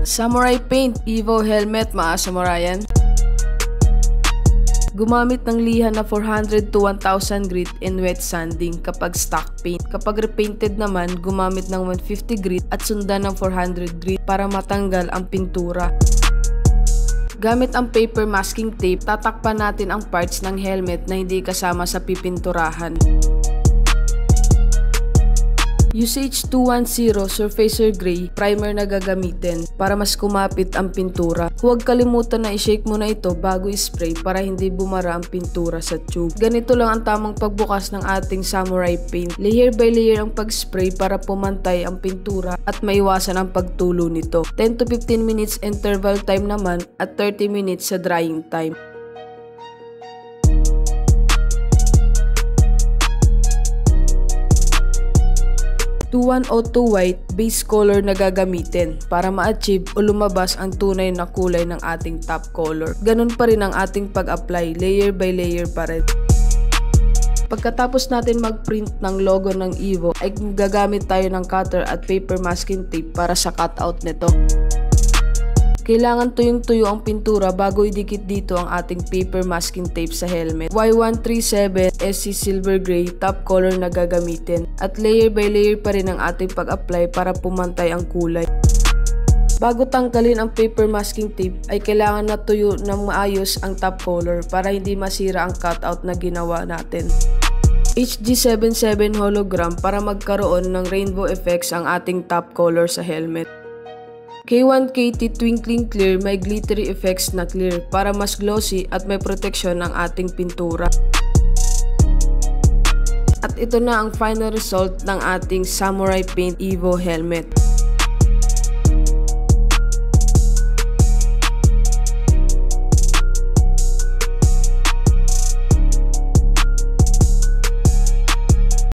Samurai Paint Evo Helmet, mga samurayan. Gumamit ng liha na 400 to 1000 grit in wet sanding kapag stock paint. Kapag repainted naman, gumamit ng 150 grit at sundan ng 400 grit para matanggal ang pintura. Gamit ang paper masking tape, tatakpan natin ang parts ng helmet na hindi kasama sa pipinturahan. USH 210 Surfacer Gray primer na gagamitin para mas kumapit ang pintura. Huwag kalimutan na i-shake muna ito bago i-spray para hindi bumara ang pintura sa tube. Ganito lang ang tamang pagbukas ng ating Samurai Paint. Layer by layer ang pag-spray para pumantay ang pintura at maiwasan ang pagtulo nito. 10 to 15 minutes interval time naman at 30 minutes sa drying time. 2102 white base color na gagamitin para ma-achieve o lumabas ang tunay na kulay ng ating top color. Ganun pa rin ang ating pag-apply, layer by layer pa rin. Pagkatapos natin mag-print ng logo ng Evo ay gagamit tayo ng cutter at paper masking tape para sa cutout nito. Kailangan tuyong-tuyo ang pintura bago idikit dito ang ating paper masking tape sa helmet. Y137 SC Silver Gray top color na gagamitin at layer by layer pa rin ang ating pag-apply para pumantay ang kulay. Bago tanggalin ang paper masking tape ay kailangan na tuyo ng maayos ang top color para hindi masira ang cutout na ginawa natin. HG77 hologram para magkaroon ng rainbow effects ang ating top color sa helmet. K1KT Twinkling Clear may glittery effects na clear para mas glossy at may proteksyon ng ating pintura. At ito na ang final result ng ating Samurai Paint Evo Helmet.